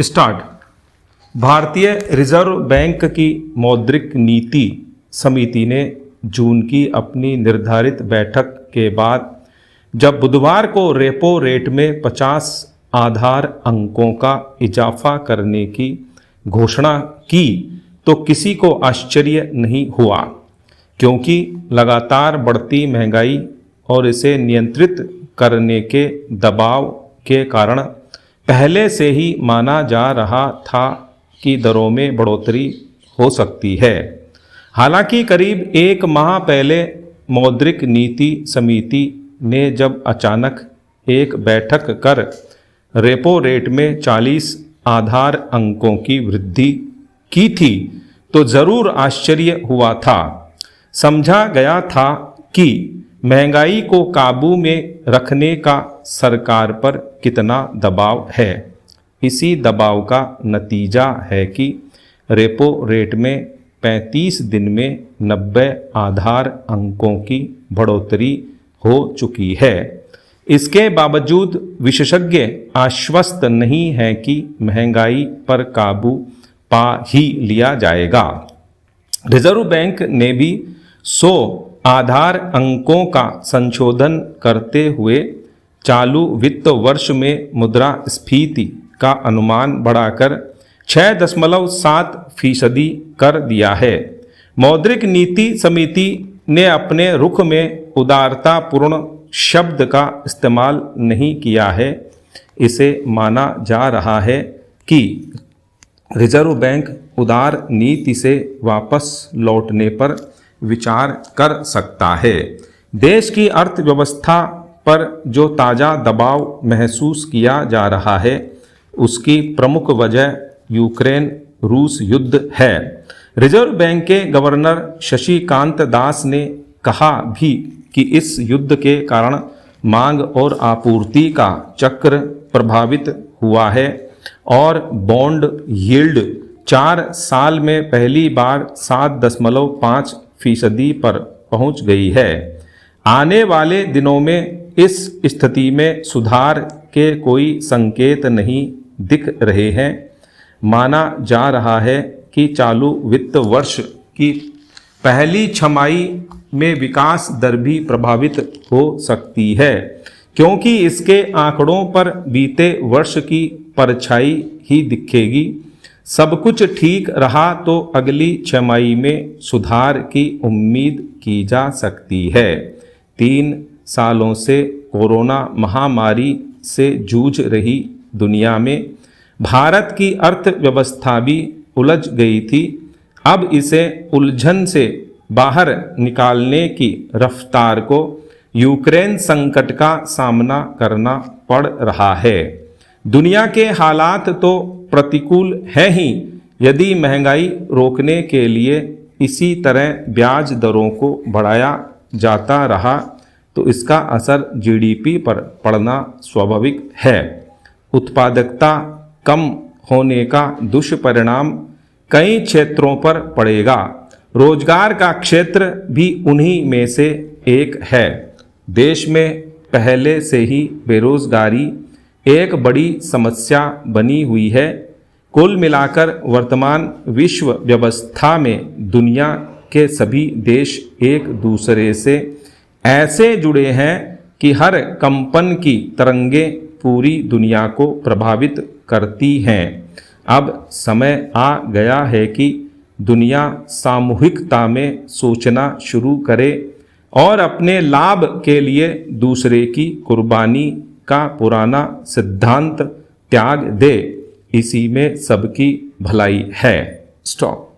Start. भारतीय reserve bank की मौद्रिक नीति समिति ने जून की अपनी निर्धारित बैठक के बाद जब बुधवार को रेपो रेट में 50 आधार अंकों का इजाफा करने की घोषणा की तो किसी को आश्चर्य नहीं हुआ, क्योंकि लगातार बढ़ती महंगाई और इसे नियंत्रित करने के दबाव के कारण पहले से ही माना जा रहा था कि दरों में बढ़ोतरी हो सकती है। हालांकि करीब एक माह पहले मौद्रिक नीति समिति ने जब अचानक एक बैठक कर रेपो रेट में 40 आधार अंकों की वृद्धि की थी तो जरूर आश्चर्य हुआ था। समझा गया था कि महंगाई को काबू में रखने का सरकार पर कितना दबाव है। इसी दबाव का नतीजा है कि रेपो रेट में 35 दिन में 90 आधार अंकों की बढ़ोतरी हो चुकी है। इसके बावजूद विशेषज्ञ आश्वस्त नहीं हैं कि महंगाई पर काबू पा ही लिया जाएगा। रिजर्व बैंक ने भी 100 आधार अंकों का संशोधन करते हुए चालू वित्त वर्ष में मुद्रास्फीति का अनुमान बढ़ाकर 6.7% कर दिया है। मौद्रिक नीति समिति ने अपने रुख में उदारतापूर्ण शब्द का इस्तेमाल नहीं किया है। इसे माना जा रहा है कि रिजर्व बैंक उदार नीति से वापस लौटने पर विचार कर सकता है। देश की अर्थव्यवस्था पर जो ताज़ा दबाव महसूस किया जा रहा है उसकी प्रमुख वजह यूक्रेन रूस युद्ध है। रिजर्व बैंक के गवर्नर शशिकांत दास ने कहा भी कि इस युद्ध के कारण मांग और आपूर्ति का चक्र प्रभावित हुआ है और बॉन्ड यील्ड 4 साल में पहली बार 7.5% पर पहुंच गई है। आने वाले दिनों में इस स्थिति में सुधार के कोई संकेत नहीं दिख रहे हैं। माना जा रहा है कि चालू वित्त वर्ष की पहली छमाही में विकास दर भी प्रभावित हो सकती है, क्योंकि इसके आंकड़ों पर बीते वर्ष की परछाई ही दिखेगी। सब कुछ ठीक रहा तो अगली छमाही में सुधार की उम्मीद की जा सकती है। 3 सालों से कोरोना महामारी से जूझ रही दुनिया में भारत की अर्थव्यवस्था भी उलझ गई थी। अब इसे उलझन से बाहर निकालने की रफ्तार को यूक्रेन संकट का सामना करना पड़ रहा है। दुनिया के हालात तो प्रतिकूल है ही, यदि महंगाई रोकने के लिए इसी तरह ब्याज दरों को बढ़ाया जाता रहा तो इसका असर जीडीपी पर पड़ना स्वाभाविक है। उत्पादकता कम होने का दुष्परिणाम कई क्षेत्रों पर पड़ेगा। रोजगार का क्षेत्र भी उन्हीं में से एक है। देश में पहले से ही बेरोजगारी एक बड़ी समस्या बनी हुई है। कुल मिलाकर वर्तमान विश्व व्यवस्था में दुनिया के सभी देश एक दूसरे से ऐसे जुड़े हैं कि हर कंपन की तरंगें पूरी दुनिया को प्रभावित करती हैं। अब समय आ गया है कि दुनिया सामूहिकता में सोचना शुरू करे और अपने लाभ के लिए दूसरे की कुर्बानी का पुराना सिद्धांत त्याग दे। इसी में सबकी भलाई है। स्टॉप।